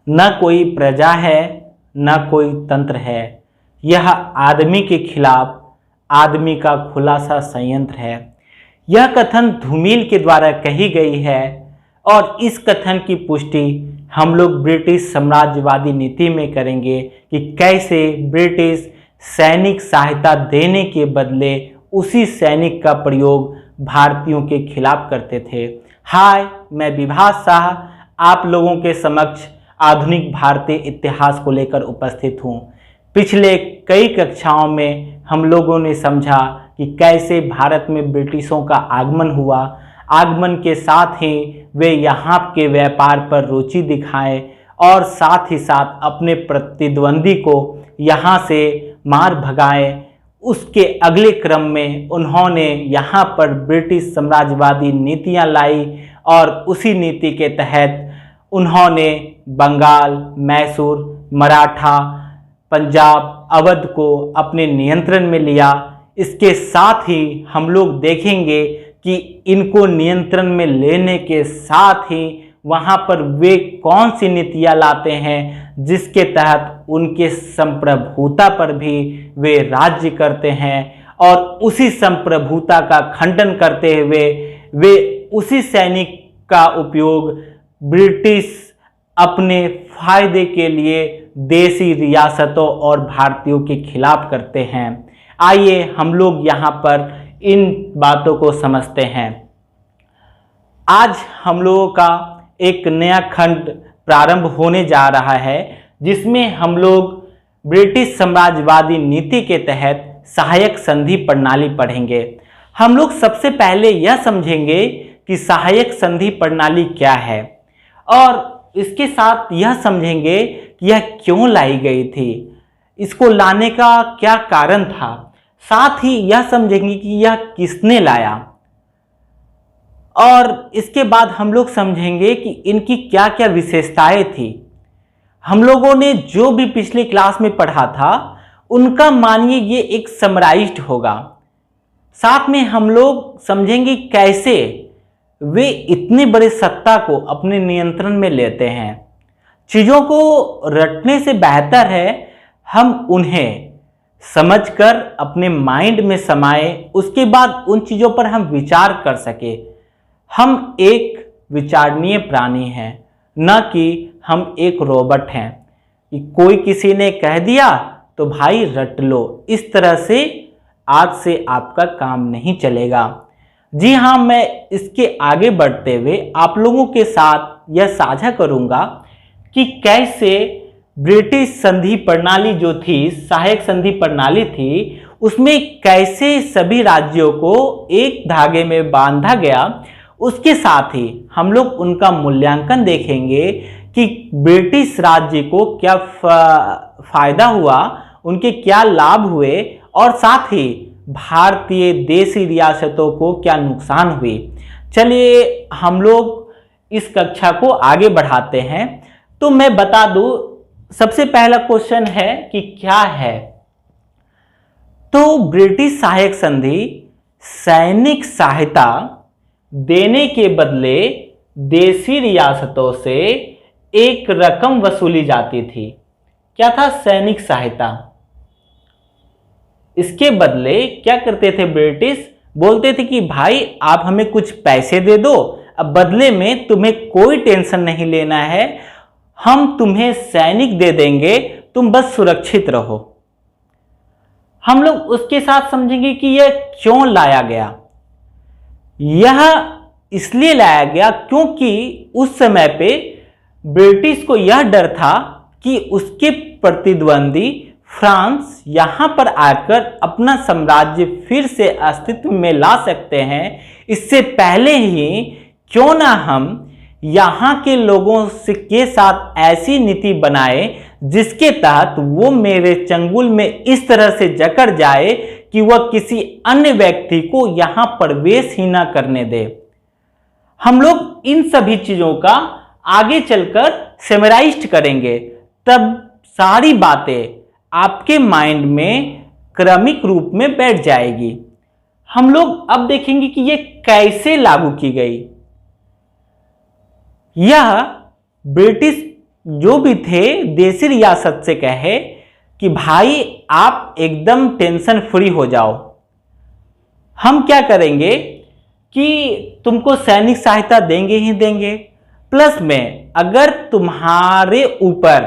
न कोई प्रजा है न कोई तंत्र है, यह आदमी के खिलाफ आदमी का खुला सा संयंत्र है। यह कथन धूमिल के द्वारा कही गई है और इस कथन की पुष्टि हम लोग ब्रिटिश साम्राज्यवादी नीति में करेंगे कि कैसे ब्रिटिश सैनिक सहायता देने के बदले उसी सैनिक का प्रयोग भारतीयों के खिलाफ करते थे। हाय, मैं विभास शाह आप लोगों के समक्ष आधुनिक भारतीय इतिहास को लेकर उपस्थित हूँ। पिछले कई कक्षाओं में हम लोगों ने समझा कि कैसे भारत में ब्रिटिशों का आगमन हुआ। आगमन के साथ ही वे यहाँ के व्यापार पर रुचि दिखाएं और साथ ही साथ अपने प्रतिद्वंदी को यहाँ से मार भगाएं। उसके अगले क्रम में उन्होंने यहाँ पर ब्रिटिश साम्राज्यवादी नीतियाँ लाई और उसी नीति के तहत उन्होंने बंगाल, मैसूर, मराठा, पंजाब, अवध को अपने नियंत्रण में लिया। इसके साथ ही हम लोग देखेंगे कि इनको नियंत्रण में लेने के साथ ही वहाँ पर वे कौन सी नीतियाँ लाते हैं जिसके तहत उनके संप्रभुता पर भी वे राज्य करते हैं और उसी संप्रभुता का खंडन करते हुए वे उसी सैनिक का उपयोग ब्रिटिश अपने फायदे के लिए देसी रियासतों और भारतीयों के खिलाफ करते हैं। आइए हम लोग यहाँ पर इन बातों को समझते हैं। आज हम लोगों का एक नया खंड प्रारंभ होने जा रहा है जिसमें हम लोग ब्रिटिश साम्राज्यवादी नीति के तहत सहायक संधि प्रणाली पढ़ेंगे। हम लोग सबसे पहले यह समझेंगे कि सहायक संधि प्रणाली क्या है और इसके साथ यह समझेंगे कि यह क्यों लाई गई थी, इसको लाने का क्या कारण था। साथ ही यह समझेंगे कि यह किसने लाया और इसके बाद हम लोग समझेंगे कि इनकी क्या क्या विशेषताएं थी। हम लोगों ने जो भी पिछली क्लास में पढ़ा था उनका मानिए ये एक समराइज्ड होगा। साथ में हम लोग समझेंगे कैसे वे इतने बड़े सत्ता को अपने नियंत्रण में लेते हैं। चीज़ों को रटने से बेहतर है हम उन्हें समझकर अपने माइंड में समाएं, उसके बाद उन चीज़ों पर हम विचार कर सके। हम एक विचारणीय प्राणी हैं, न कि हम एक रोबोट हैं कि कोई किसी ने कह दिया तो भाई रट लो। इस तरह से आज से आपका काम नहीं चलेगा। जी हाँ, मैं इसके आगे बढ़ते हुए आप लोगों के साथ यह साझा करूंगा कि कैसे ब्रिटिश संधि प्रणाली जो थी, सहायक संधि प्रणाली थी, उसमें कैसे सभी राज्यों को एक धागे में बांधा गया। उसके साथ ही हम लोग उनका मूल्यांकन देखेंगे कि ब्रिटिश राज्य को क्या फायदा हुआ, उनके क्या लाभ हुए और साथ ही भारतीय देशी रियासतों को क्या नुकसान हुए। चलिए हम लोग इस कक्षा को आगे बढ़ाते हैं। तो मैं बता दूं, सबसे पहला क्वेश्चन है कि क्या है। तो ब्रिटिश सहायक संधि सैनिक सहायता देने के बदले देशी रियासतों से एक रकम वसूली जाती थी। क्या था? सैनिक सहायता। इसके बदले क्या करते थे ब्रिटिश? बोलते थे कि भाई आप हमें कुछ पैसे दे दो, अब बदले में तुम्हें कोई टेंशन नहीं लेना है, हम तुम्हें सैनिक दे देंगे, तुम बस सुरक्षित रहो। हम लोग उसके साथ समझेंगे कि यह क्यों लाया गया। यह इसलिए लाया गया क्योंकि उस समय पे ब्रिटिश को यह डर था कि उसके प्रतिद्वंदी फ्रांस यहां पर आकर अपना साम्राज्य फिर से अस्तित्व में ला सकते हैं। इससे पहले ही क्यों ना हम यहाँ के लोगों के साथ ऐसी नीति बनाए जिसके तहत वो मेरे चंगुल में इस तरह से जकड़ जाए कि वह किसी अन्य व्यक्ति को यहाँ प्रवेश ही ना करने दे। हम लोग इन सभी चीजों का आगे चलकर समराइज्ड करेंगे, तब सारी बातें आपके माइंड में क्रमिक रूप में बैठ जाएगी। हम लोग अब देखेंगे कि ये कैसे लागू की गई। यह ब्रिटिश जो भी थे देसी रियासत से कहे कि भाई आप एकदम टेंशन फ्री हो जाओ, हम क्या करेंगे कि तुमको सैनिक सहायता देंगे ही देंगे, प्लस में अगर तुम्हारे ऊपर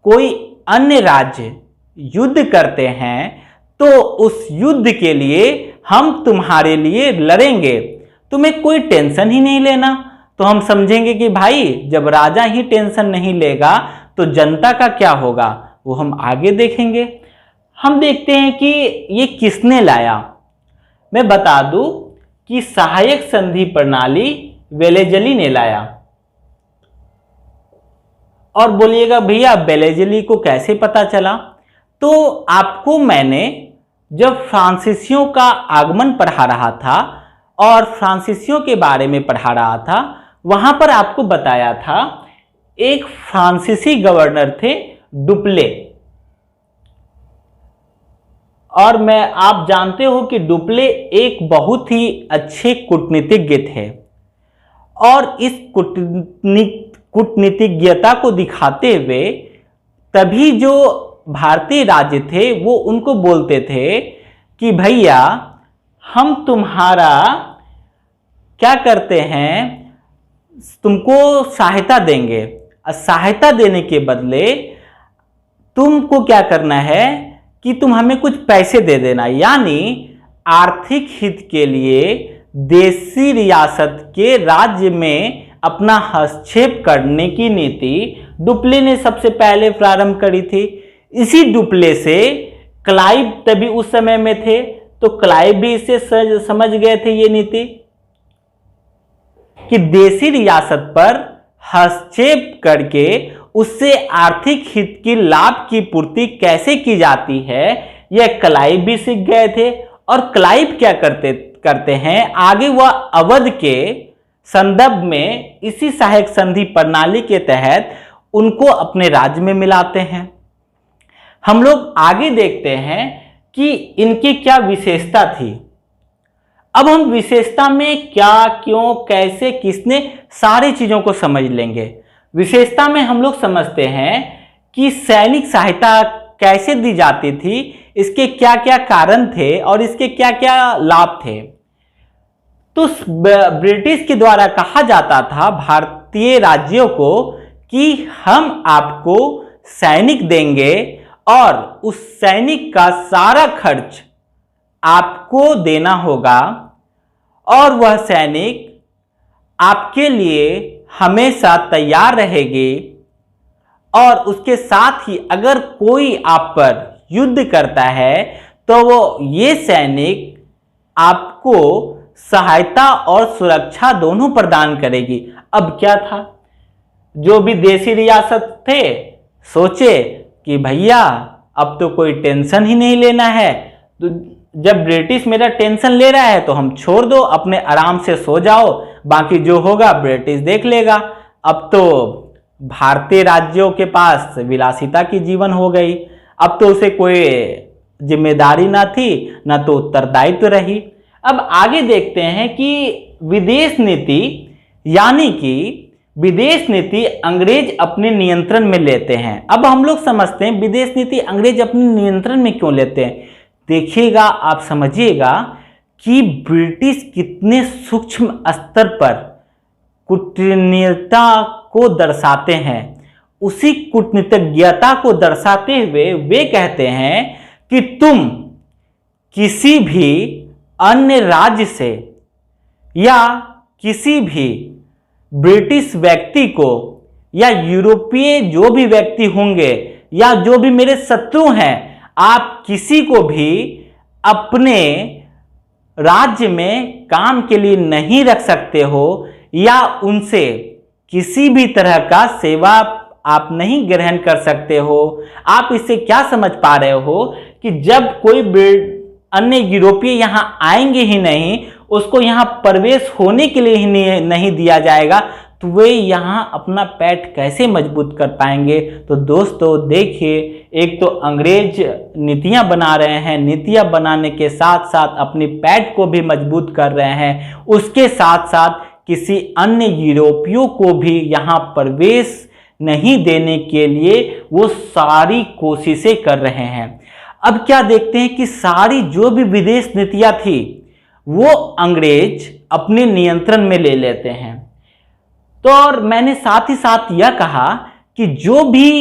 कोई अन्य राज्य युद्ध करते हैं तो उस युद्ध के लिए हम तुम्हारे लिए लड़ेंगे, तुम्हें कोई टेंशन ही नहीं लेना। तो हम समझेंगे कि भाई जब राजा ही टेंशन नहीं लेगा तो जनता का क्या होगा, वो हम आगे देखेंगे। हम देखते हैं कि ये किसने लाया। मैं बता दूं कि सहायक संधि प्रणाली वेलेजली ने लाया। और बोलिएगा भैया वेलेजली को कैसे पता चला? तो आपको मैंने जब फ्रांसीसियों का आगमन पढ़ा रहा था और फ्रांसीसियों के बारे में पढ़ा रहा था, वहां पर आपको बताया था एक फ्रांसीसी गवर्नर थे डुप्ले। और आप जानते हो कि डुप्ले एक बहुत ही अच्छे कूटनीतिज्ञ थे और इस कूटनीतिज्ञता को दिखाते हुए तभी जो भारतीय राज्य थे वो उनको बोलते थे कि भैया हम तुम्हारा क्या करते हैं, तुमको सहायता देंगे, सहायता देने के बदले तुमको क्या करना है कि तुम हमें कुछ पैसे दे देना। यानी आर्थिक हित के लिए देसी रियासत के राज्य में अपना हस्तक्षेप करने की नीति डुप्ले ने सबसे पहले प्रारंभ करी थी। इसी डुप्ले से क्लाइव तभी उस समय में थे, तो क्लाइव भी इसे समझ गए थे ये नीति कि देसी रियासत पर हस्तक्षेप करके उससे आर्थिक हित की लाभ की पूर्ति कैसे की जाती है, यह क्लाइव भी सीख गए थे। और क्लाइव क्या करते हैं, आगे वह अवध के संदर्भ में इसी सहायक संधि प्रणाली के तहत उनको अपने राज्य में मिलाते हैं। हम लोग आगे देखते हैं कि इनकी क्या विशेषता थी। अब हम विशेषता में क्या, क्यों, कैसे, किसने, सारी चीजों को समझ लेंगे। विशेषता में हम लोग समझते हैं कि सैनिक सहायता कैसे दी जाती थी, इसके क्या क्या कारण थे और इसके क्या क्या लाभ थे। तो ब्रिटिश के द्वारा कहा जाता था भारतीय राज्यों को कि हम आपको सैनिक देंगे और उस सैनिक का सारा खर्च आपको देना होगा और वह सैनिक आपके लिए हमेशा तैयार रहेगी। और उसके साथ ही अगर कोई आप पर युद्ध करता है तो वो ये सैनिक आपको सहायता और सुरक्षा दोनों प्रदान करेगी। अब क्या था, जो भी देसी रियासत थे सोचे कि भैया अब तो कोई टेंशन ही नहीं लेना है, तो जब ब्रिटिश मेरा टेंशन ले रहा है तो हम छोड़ दो, अपने आराम से सो जाओ, बाकी जो होगा ब्रिटिश देख लेगा। अब तो भारतीय राज्यों के पास विलासिता की जीवन हो गई, अब तो उसे कोई जिम्मेदारी ना थी, ना तो उत्तरदायित्व रही। अब आगे देखते हैं कि विदेश नीति, यानी कि विदेश नीति अंग्रेज अपने नियंत्रण में लेते हैं। अब हम लोग समझते हैं विदेश नीति अंग्रेज अपने नियंत्रण में क्यों लेते हैं। देखिएगा, आप समझिएगा कि ब्रिटिश कितने सूक्ष्म स्तर पर कूटनीतिज्ञता को दर्शाते हैं। उसी कूटनीतिज्ञता को दर्शाते हुए वे कहते हैं कि तुम किसी भी अन्य राज्य से या किसी भी ब्रिटिश व्यक्ति को या यूरोपीय जो भी व्यक्ति होंगे या जो भी मेरे शत्रु हैं, आप किसी को भी अपने राज्य में काम के लिए नहीं रख सकते हो या उनसे किसी भी तरह का सेवा आप नहीं ग्रहण कर सकते हो। आप इससे क्या समझ पा रहे हो कि जब कोई अन्य यूरोपीय यहाँ आएंगे ही नहीं, उसको यहाँ प्रवेश होने के लिए ही नहीं दिया जाएगा, तो वे यहाँ अपना पैठ कैसे मजबूत कर पाएंगे। तो दोस्तों देखिए, एक तो अंग्रेज नीतियाँ बना रहे हैं, नीतियाँ बनाने के साथ साथ अपनी पैठ को भी मजबूत कर रहे हैं, उसके साथ साथ किसी अन्य यूरोपियों को भी यहाँ प्रवेश नहीं देने के लिए वो सारी कोशिशें कर रहे हैं। अब क्या देखते हैं कि सारी जो भी विदेश नीतियां थी वो अंग्रेज अपने नियंत्रण में ले लेते हैं। तो और मैंने साथ ही साथ यह कहा कि जो भी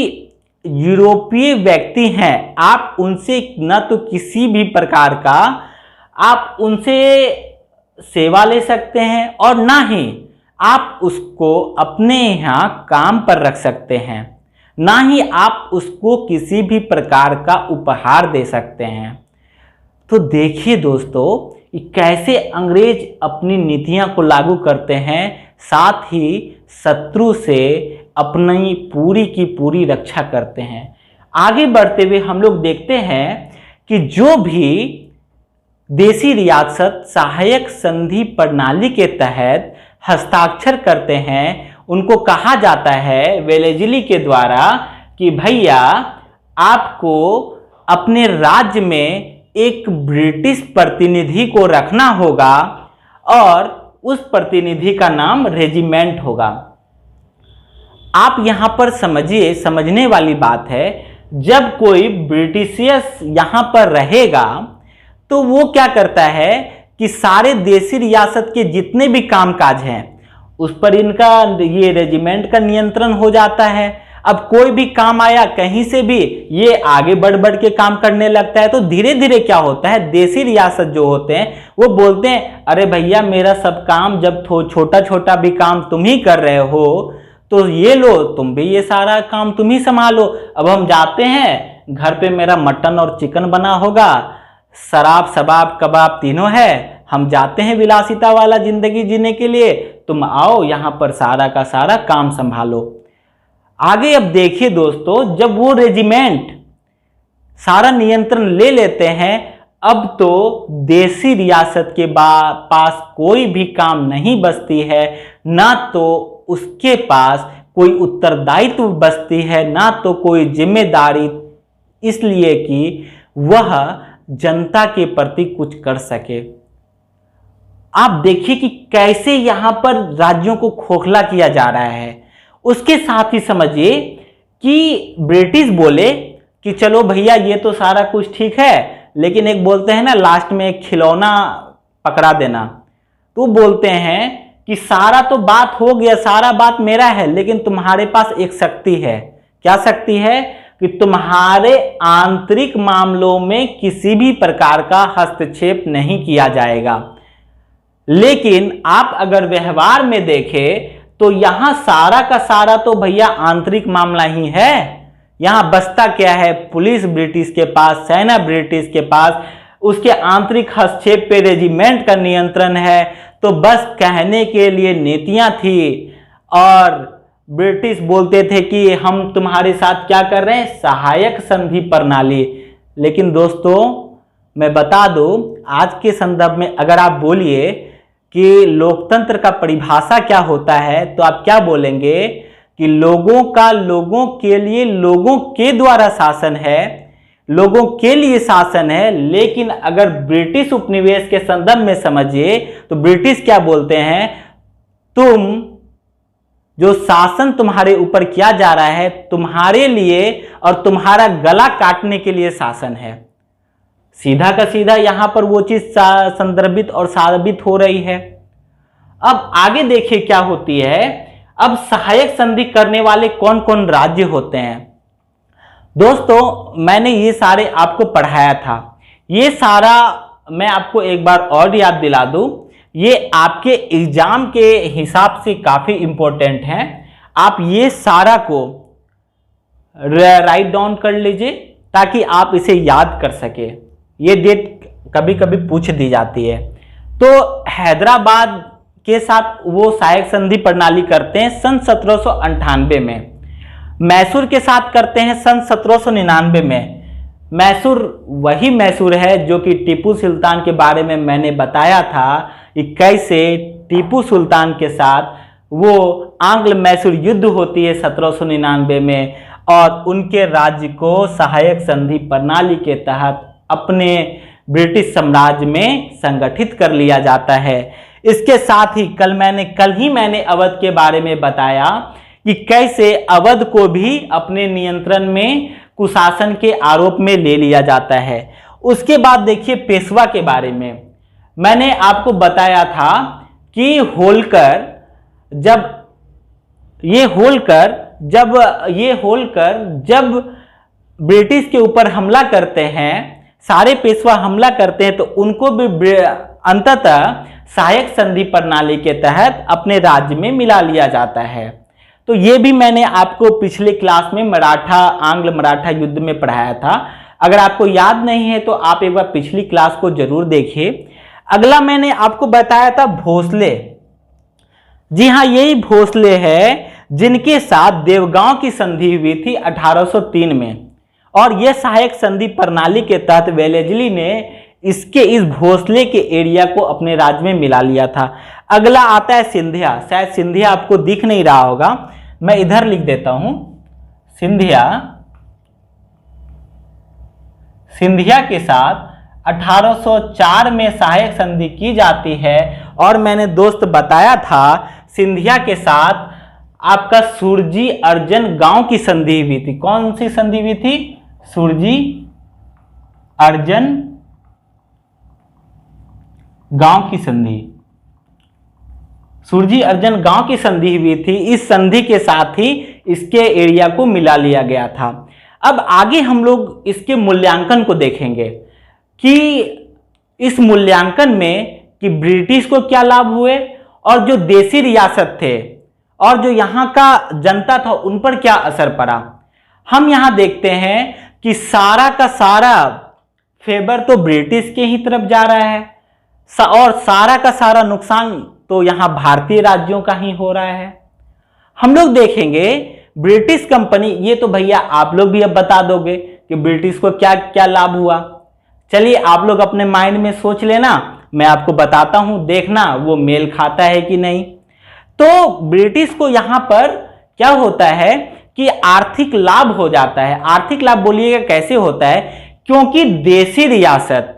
यूरोपीय व्यक्ति हैं, आप उनसे न तो किसी भी प्रकार का आप उनसे सेवा ले सकते हैं और ना ही आप उसको अपने यहाँ काम पर रख सकते हैं, ना ही आप उसको किसी भी प्रकार का उपहार दे सकते हैं। तो देखिए दोस्तों, कैसे अंग्रेज अपनी नीतियां को लागू करते हैं, साथ ही शत्रु से अपनी पूरी की पूरी रक्षा करते हैं। आगे बढ़ते हुए हम लोग देखते हैं कि जो भी देशी रियासत सहायक संधि प्रणाली के तहत हस्ताक्षर करते हैं, उनको कहा जाता है वेलेज़ली के द्वारा कि भैया आपको अपने राज्य में एक ब्रिटिश प्रतिनिधि को रखना होगा और उस प्रतिनिधि का नाम रेजिमेंट होगा। आप यहां पर समझिए, समझने वाली बात है, जब कोई ब्रिटिशियस यहां पर रहेगा तो वो क्या करता है कि सारे देशी रियासत के जितने भी कामकाज हैं उस पर इनका ये रेजिमेंट का नियंत्रण हो जाता है। अब कोई भी काम आया कहीं से भी, ये आगे बढ़ बढ़ के काम करने लगता है। तो धीरे धीरे क्या होता है, देशी रियासत जो होते हैं वो बोलते हैं अरे भैया मेरा सब काम जब छोटा छोटा भी काम तुम ही कर रहे हो तो ये लो, तुम भी ये सारा काम तुम ही संभालो। अब हम जाते हैं, घर पे मेरा मटन और चिकन बना होगा, शराब शबाब कबाब तीनों है, हम जाते हैं विलासिता वाला जिंदगी जीने के लिए, तुम आओ यहाँ पर सारा का सारा काम संभालो। आगे अब देखिए दोस्तों, जब वो रेजिमेंट सारा नियंत्रण ले लेते हैं, अब तो देशी रियासत के पास कोई भी काम नहीं बचती है, ना तो उसके पास कोई उत्तरदायित्व बचती है, ना तो कोई जिम्मेदारी, इसलिए कि वह जनता के प्रति कुछ कर सके। आप देखिए कि कैसे यहां पर राज्यों को खोखला किया जा रहा है। उसके साथ ही समझिए कि ब्रिटिश बोले कि चलो भैया ये तो सारा कुछ ठीक है, लेकिन एक बोलते हैं ना लास्ट में एक खिलौना पकड़ा देना, तो बोलते हैं कि सारा तो बात हो गया, सारा बात मेरा है, लेकिन तुम्हारे पास एक शक्ति है। क्या शक्ति है? कि तुम्हारे आंतरिक मामलों में किसी भी प्रकार का हस्तक्षेप नहीं किया जाएगा। लेकिन आप अगर व्यवहार में देखें तो यहां सारा का सारा तो भैया आंतरिक मामला ही है। यहां बसता क्या है? पुलिस ब्रिटिश के पास, सेना ब्रिटिश के पास, उसके आंतरिक हस्तक्षेप पे रेजिमेंट का नियंत्रण है। तो बस कहने के लिए नीतियां थी और ब्रिटिश बोलते थे कि हम तुम्हारे साथ क्या कर रहे हैं, सहायक संधि प्रणाली। लेकिन दोस्तों मैं बता दूं, आज के संदर्भ में अगर आप बोलिए कि लोकतंत्र का परिभाषा क्या होता है, तो आप क्या बोलेंगे कि लोगों का लोगों के लिए लोगों के द्वारा शासन है, लोगों के लिए शासन है। लेकिन अगर ब्रिटिश उपनिवेश के संदर्भ में समझिए तो ब्रिटिश क्या बोलते हैं, तुम जो शासन तुम्हारे ऊपर किया जा रहा है तुम्हारे लिए और तुम्हारा गला काटने के लिए शासन है। सीधा का सीधा यहां पर वो चीज संदर्भित और साबित हो रही है। अब आगे देखिए क्या होती है। अब सहायक संधि करने वाले कौन कौन राज्य होते हैं। दोस्तों मैंने ये सारे आपको पढ़ाया था, ये सारा मैं आपको एक बार और याद दिला दूं, ये आपके एग्जाम के हिसाब से काफी इंपॉर्टेंट है। आप ये सारा को राइट डाउन कर लीजिए ताकि आप इसे याद कर सके। ये डेट कभी कभी पूछ दी जाती है। तो हैदराबाद के साथ वो सहायक संधि प्रणाली करते हैं सन 1798 में, मैसूर के साथ करते हैं सन 1799 में। मैसूर वही मैसूर है जो कि टीपू सुल्तान के बारे में मैंने बताया था कि कैसे टीपू सुल्तान के साथ वो आंग्ल मैसूर युद्ध होती है 1799 में और उनके राज्य को सहायक संधि प्रणाली के तहत अपने ब्रिटिश साम्राज्य में संगठित कर लिया जाता है। इसके साथ ही कल ही मैंने अवध के बारे में बताया कि कैसे अवध को भी अपने नियंत्रण में कुशासन के आरोप में ले लिया जाता है। उसके बाद देखिए पेशवा के बारे में मैंने आपको बताया था कि होलकर जब ब्रिटिश के ऊपर हमला करते हैं, सारे पेशवा हमला करते हैं, तो उनको भी अंततः सहायक संधि प्रणाली के तहत अपने राज्य में मिला लिया जाता है। तो ये भी मैंने आपको पिछले क्लास में आंग्ल मराठा युद्ध में पढ़ाया था। अगर आपको याद नहीं है तो आप एक बार पिछली क्लास को जरूर देखिए। अगला मैंने आपको बताया था भोसले। जी हाँ, यही भोसले है जिनके साथ देवगांव की संधि हुई थी 1803 में, और यह सहायक संधि प्रणाली के तहत वेलेस्ली ने इस भोसले के एरिया को अपने राज्य में मिला लिया था। अगला आता है सिंधिया। शायद सिंधिया आपको दिख नहीं रहा होगा, मैं इधर लिख देता हूं। सिंधिया के साथ 1804 में सहायक संधि की जाती है, और मैंने दोस्त बताया था सिंधिया के साथ आपका सुरजी अर्जन गांव की संधि हुई थी। कौन सी संधि हुई थी? सुरजी अर्जन गांव की संधि। सुरजी अर्जन गांव की संधि हुई थी। इस संधि के साथ ही इसके एरिया को मिला लिया गया था। अब आगे हम लोग इसके मूल्यांकन को देखेंगे कि इस मूल्यांकन में कि ब्रिटिश को क्या लाभ हुए और जो देसी रियासत थे और जो यहाँ का जनता था उन पर क्या असर पड़ा। हम यहाँ देखते हैं कि सारा का सारा फेवर तो ब्रिटिश के ही तरफ जा रहा है, और सारा का सारा नुकसान तो यहाँ भारतीय राज्यों का ही हो रहा है। हम लोग देखेंगे ब्रिटिश कंपनी, ये तो भैया आप लोग भी अब बता दोगे कि ब्रिटिश को क्या क्या लाभ हुआ। चलिए आप लोग अपने माइंड में सोच लेना, मैं आपको बताता हूं, देखना वो मेल खाता है कि नहीं। तो ब्रिटिश को यहां पर क्या होता है कि आर्थिक लाभ हो जाता है। आर्थिक लाभ बोलिएगा कैसे होता है? क्योंकि देसी रियासत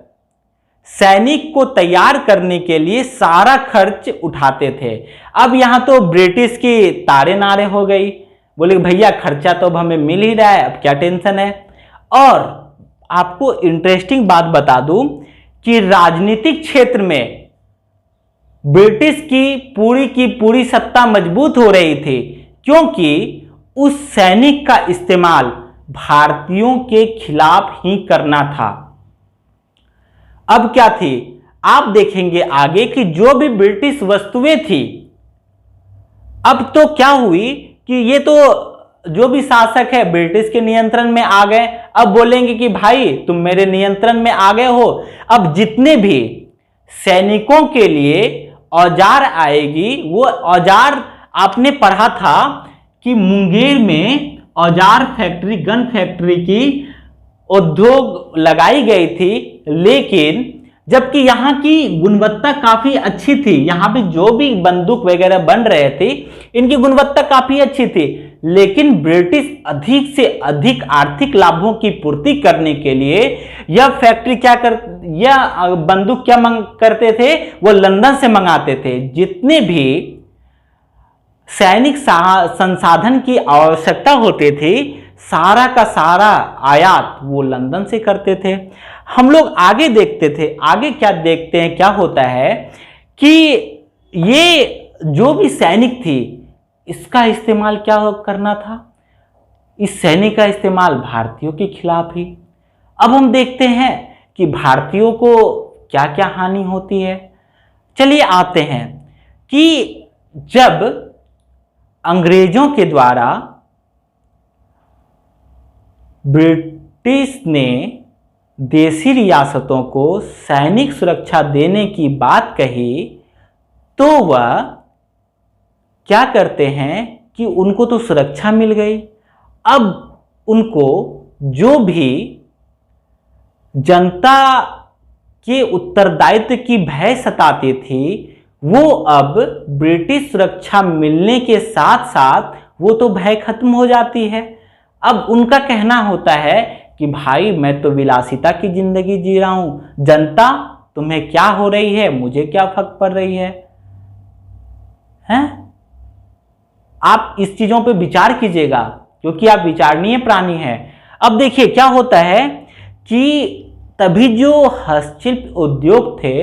सैनिक को तैयार करने के लिए सारा खर्च उठाते थे। अब यहां तो ब्रिटिश की तारे नारे हो गई, बोले भैया खर्चा तो अब हमें मिल ही रहा है, अब क्या टेंशन है। और आपको इंटरेस्टिंग बात बता दूं कि राजनीतिक क्षेत्र में ब्रिटिश की पूरी सत्ता मजबूत हो रही थी, क्योंकि उस सैनिक का इस्तेमाल भारतीयों के खिलाफ ही करना था। अब क्या थी, आप देखेंगे आगे कि जो भी ब्रिटिश वस्तुएं थी, अब तो क्या हुई कि ये तो जो भी शासक है ब्रिटिश के नियंत्रण में आ गए। अब बोलेंगे कि भाई तुम मेरे नियंत्रण में आ गए हो, अब जितने भी सैनिकों के लिए औजार आएगी, वो औजार आपने पढ़ा था कि मुंगेर में औजार फैक्ट्री, गन फैक्ट्री की उद्योग लगाई गई थी, लेकिन जबकि यहाँ की गुणवत्ता काफी अच्छी थी, यहाँ पे जो भी बंदूक वगैरह बन रहे थे इनकी गुणवत्ता काफी अच्छी थी, लेकिन ब्रिटिश अधिक से अधिक आर्थिक लाभों की पूर्ति करने के लिए यह फैक्ट्री यह बंदूक क्या करते थे, वो लंदन से मंगाते थे। जितने भी सैनिक संसाधन की आवश्यकता होते थे, सारा का सारा आयात वो लंदन से करते थे। हम लोग आगे देखते थे, आगे क्या देखते हैं, क्या होता है कि ये जो भी सैनिक थी इसका इस्तेमाल क्या करना था, इस सैनिक का इस्तेमाल भारतीयों के खिलाफ ही। अब हम देखते हैं कि भारतीयों को क्या क्या हानि होती है। चलिए आते हैं कि जब अंग्रेजों के द्वारा ब्रिटिश ने देसी रियासतों को सैनिक सुरक्षा देने की बात कही, तो वह क्या करते हैं कि उनको तो सुरक्षा मिल गई, अब उनको जो भी जनता के उत्तरदायित्व की भय सताती थी, वो अब ब्रिटिश सुरक्षा मिलने के साथ साथ वो तो भय खत्म हो जाती है। अब उनका कहना होता है कि भाई मैं तो विलासिता की जिंदगी जी रहा हूं, जनता तुम्हें क्या हो रही है, मुझे क्या फर्क पड़ रही है, हैं? आप इस चीजों पे विचार कीजिएगा, क्योंकि आप विचारणीय प्राणी हैं। अब देखिए क्या होता है कि तभी जो हस्तशिल्प उद्योग थे,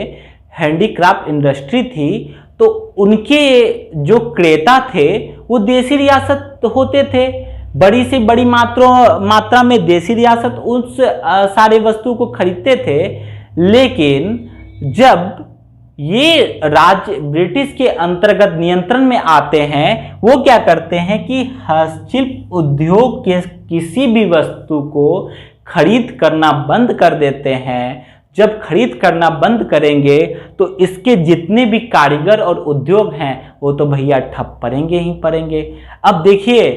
हैंडीक्राफ्ट इंडस्ट्री थी, तो उनके जो क्रेता थे वो देसी रियासत होते थे। बड़ी से बड़ी मात्रा में देसी रियासत उस सारे वस्तु को खरीदते थे। लेकिन जब ये राज्य ब्रिटिश के अंतर्गत नियंत्रण में आते हैं, वो क्या करते हैं कि हस्तशिल्प उद्योग के किसी भी वस्तु को खरीद करना बंद कर देते हैं। जब खरीद करना बंद करेंगे तो इसके जितने भी कारीगर और उद्योग हैं वो तो भैया ठप पड़ेंगे ही पड़ेंगे। अब देखिए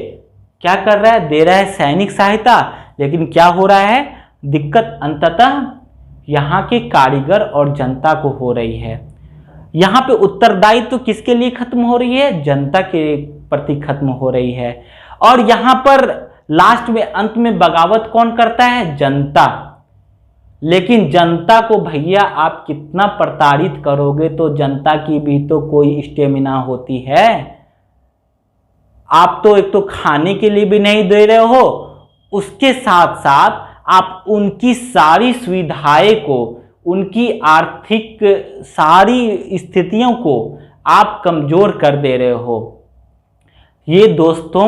क्या कर रहा है, दे रहा है सैनिक सहायता, लेकिन क्या हो रहा है, दिक्कत अंततः यहाँ के कारीगर और जनता को हो रही है। यहाँ पे उत्तरदायित्व तो किसके लिए खत्म हो रही है, जनता के प्रति खत्म हो रही है। और यहाँ पर लास्ट में अंत में बगावत कौन करता है, जनता। लेकिन जनता को भैया आप कितना प्रताड़ित करोगे, तो जनता की भी तो कोई स्टेमिना होती है। आप तो एक तो खाने के लिए भी नहीं दे रहे हो, उसके साथ साथ आप उनकी सारी सुविधाएं को, उनकी आर्थिक सारी स्थितियों को आप कमजोर कर दे रहे हो। ये दोस्तों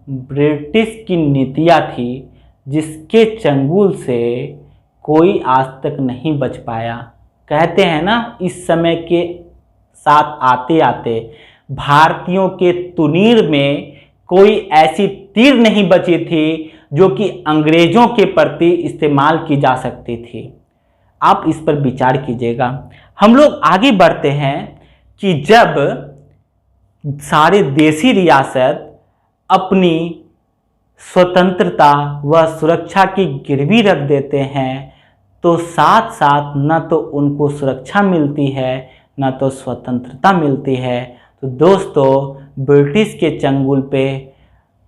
ब्रिटिश की नीतियां थी, जिसके चंगुल से कोई आज तक नहीं बच पाया। कहते हैं ना, इस समय के साथ आते आते भारतीयों के तुनीर में कोई ऐसी तीर नहीं बची थी जो कि अंग्रेजों के प्रति इस्तेमाल की जा सकती थी। आप इस पर विचार कीजिएगा। हम लोग आगे बढ़ते हैं कि जब सारे देसी रियासत अपनी स्वतंत्रता व सुरक्षा की गिरवी रख देते हैं, तो साथ साथ न तो उनको सुरक्षा मिलती है न तो स्वतंत्रता मिलती है। तो दोस्तों ब्रिटिश के चंगुल पे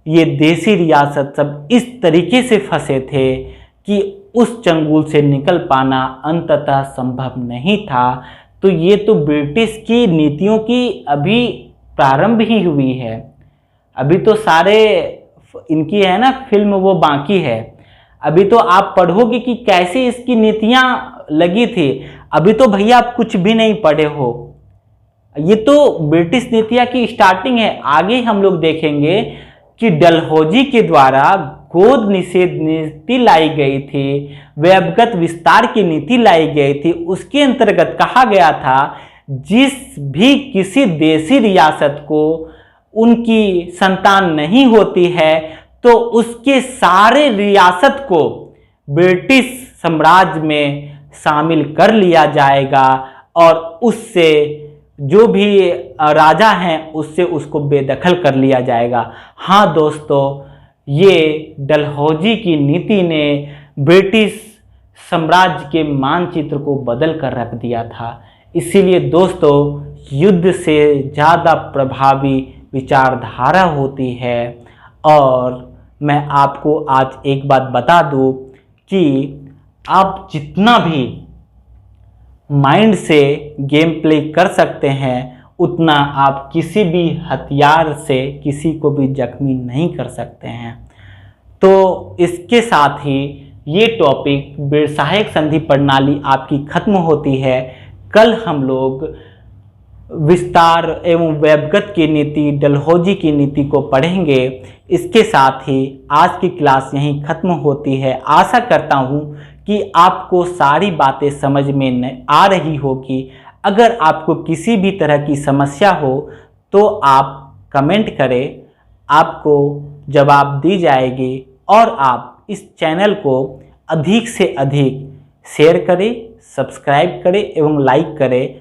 ये देसी रियासत सब इस तरीके से फंसे थे कि उस चंगुल से निकल पाना अंततः संभव नहीं था। तो ये तो ब्रिटिश की नीतियों की अभी प्रारंभ ही हुई है। अभी तो सारे इनकी है ना फिल्म वो बाकी है। अभी तो आप पढ़ोगे कि कैसे इसकी नीतियां लगी थी। अभी तो भैया आप कुछ भी नहीं पढ़े हो। ये तो ब्रिटिश नीतियां की स्टार्टिंग है। आगे हम लोग देखेंगे कि डलहौजी के द्वारा गोद निषेध नीति लाई गई थी, व्यवगत विस्तार की नीति लाई गई थी। उसके अंतर्गत कहा गया था जिस भी किसी देसी रियासत को उनकी संतान नहीं होती है तो उसके सारे रियासत को ब्रिटिश साम्राज्य में शामिल कर लिया जाएगा और उससे जो भी राजा हैं उससे उसको बेदखल कर लिया जाएगा। हाँ दोस्तों, ये डलहौजी की नीति ने ब्रिटिश साम्राज्य के मानचित्र को बदल कर रख दिया था। इसीलिए दोस्तों युद्ध से ज़्यादा प्रभावी विचारधारा होती है। और मैं आपको आज एक बात बता दूं कि आप जितना भी माइंड से गेम प्ले कर सकते हैं उतना आप किसी भी हथियार से किसी को भी जख्मी नहीं कर सकते हैं। तो इसके साथ ही ये टॉपिक व्यवसायिक संधि प्रणाली आपकी खत्म होती है। कल हम लोग विस्तार एवं व्यवगत की नीति, डलहौजी की नीति को पढ़ेंगे। इसके साथ ही आज की क्लास यहीं खत्म होती है। आशा करता हूँ कि आपको सारी बातें समझ में आ रही होगी। अगर आपको किसी भी तरह की समस्या हो तो आप कमेंट करें, आपको जवाब दी जाएगी। और आप इस चैनल को अधिक से अधिक शेयर करें, सब्सक्राइब करें एवं लाइक करें।